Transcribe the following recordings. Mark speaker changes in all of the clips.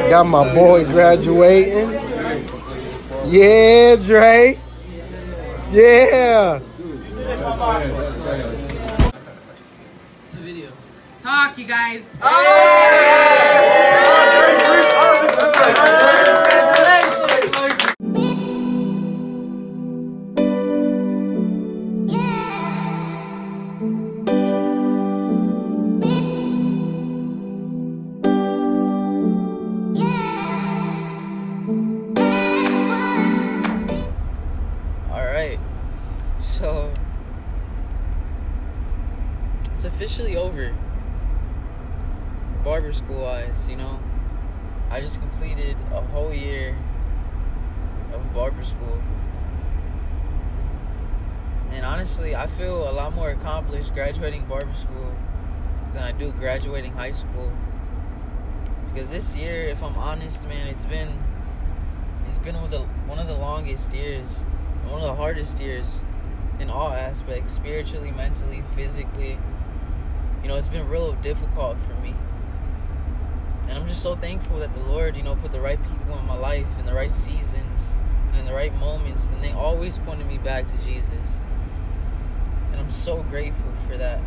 Speaker 1: Got my boy graduating. Yeah, Dre. Yeah.
Speaker 2: It's a video. Talk, you guys. So, it's officially over. Barber school wise, you know. I just completed a whole year of barber school. And honestly, I feel a lot more accomplished graduating barber school than I do graduating high school. Because this year, if I'm honest, man, it's been one of the longest years, one of the hardest years. In all aspects, spiritually, mentally, physically. You know, it's been real difficult for me. And I'm just so thankful that the Lord, you know, put the right people in my life in the right seasons and in the right moments. And they always pointed me back to Jesus. And I'm so grateful for that.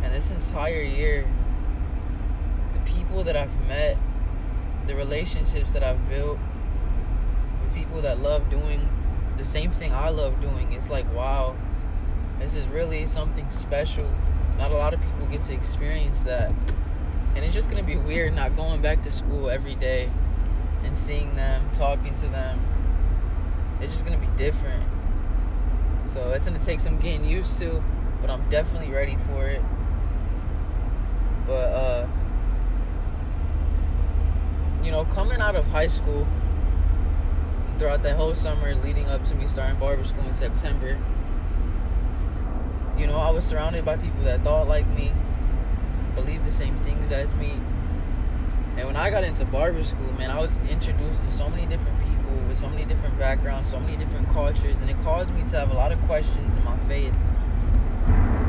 Speaker 2: And this entire year, the people that I've met, the relationships that I've built with people that love doing the same thing I love doing. It's like, wow, this is really something special. Not a lot of people get to experience that. And it's just going to be weird not going back to school every day and seeing them, talking to them. It's just going to be different. So it's going to take some getting used to, but I'm definitely ready for it. But, you know, coming out of high school, throughout that whole summer leading up to me starting barber school in September, you know, I was surrounded by people that thought like me, believed the same things as me. And when I got into barber school, man, I was introduced to so many different people with so many different backgrounds, so many different cultures, and it caused me to have a lot of questions in my faith,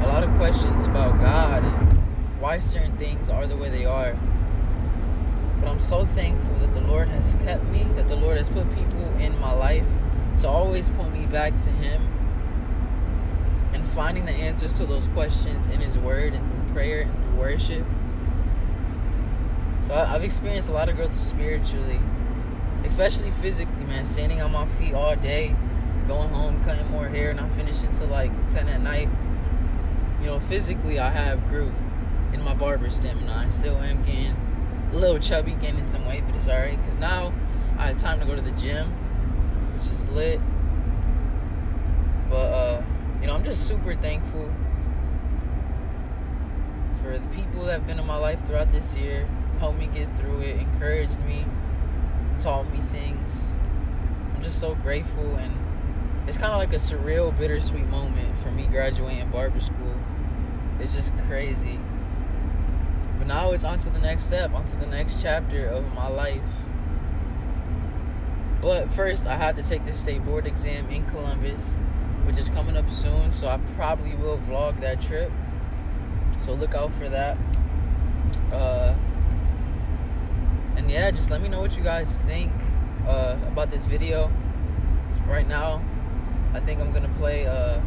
Speaker 2: a lot of questions about God and why certain things are the way they are. But I'm so thankful that the Lord has kept me, that the Lord has put people in my life to always point me back to Him, and finding the answers to those questions in His Word and through prayer and through worship. So I've experienced a lot of growth spiritually, especially physically, man. Standing on my feet all day, going home, cutting more hair, not finishing till like 10 at night. You know, physically I have grew in my barber stamina. I still am getting a little chubby, gaining some weight, but it's alright, because now I have time to go to the gym, which is lit. But you know, I'm just super thankful for the people that have been in my life throughout this year, helped me get through it, encouraged me, taught me things. I'm just so grateful, and it's kind of like a surreal, bittersweet moment for me graduating barber school. It's just crazy. But now it's on to the next step, on to the next chapter of my life. But first, I have to take this state board exam in Columbus, which is coming up soon, so I probably will vlog that trip. So look out for that. And yeah, just let me know what you guys think about this video. Right now, I think I'm gonna play a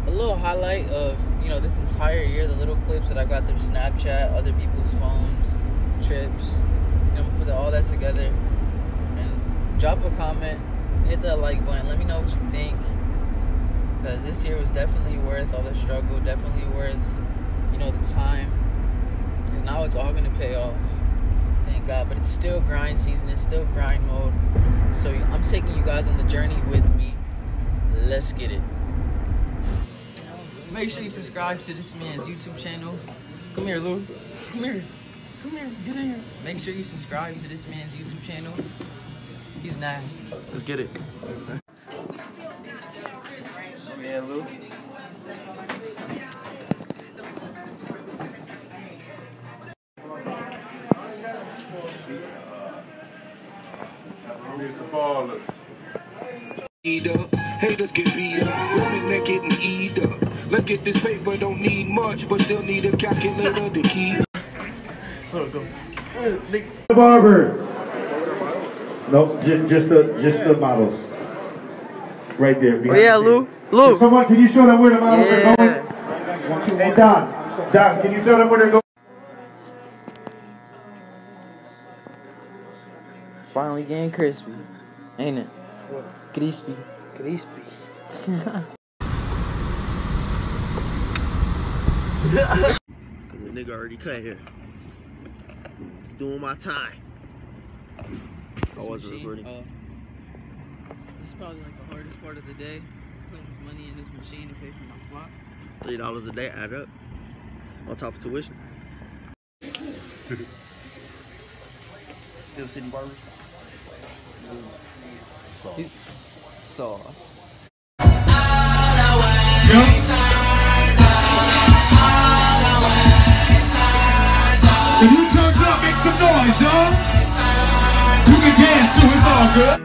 Speaker 2: little highlight of, you know, this entire year, the little clips that I got through Snapchat, other people's phones, trips. You know, I'm gonna put all that together and drop a comment, hit that like button, let me know what you think, because this year was definitely worth all the struggle, definitely worth, you know, the time, because now it's all gonna pay off, thank God. But it's still grind season, it's still grind mode, so I'm taking you guys on the journey with me. Let's get it. Make sure you subscribe to this man's YouTube channel. Come here, Lou. Come here. Come here. Get in here. Make sure you subscribe to this man's YouTube channel. He's nasty.
Speaker 3: Let's get it.
Speaker 2: Come here, Lou.
Speaker 4: Mr. Ballers.
Speaker 5: Haters get beat up, women naked and eat up. Let's get this paper, don't need much, but still need a calculator to keep.
Speaker 3: Barber. Nope, just the models. Right there.
Speaker 2: Oh yeah, Lou. Lou.
Speaker 3: Someone, can you show them where the models are going? Hey Don, can you tell them where they're going?
Speaker 2: Finally getting crispy, ain't it? Crispy.
Speaker 1: Crispy.
Speaker 4: Cause the nigga already cut here. It's doing my time. I wasn't recording.
Speaker 2: This is probably like the hardest part of the day. Putting this money in this machine to pay for my spot.
Speaker 4: $3 a day add up. On top of tuition. Still sitting barbers?
Speaker 2: Sauce.
Speaker 3: If you turned up, make some noise, y'all. You can dance too, it's all good.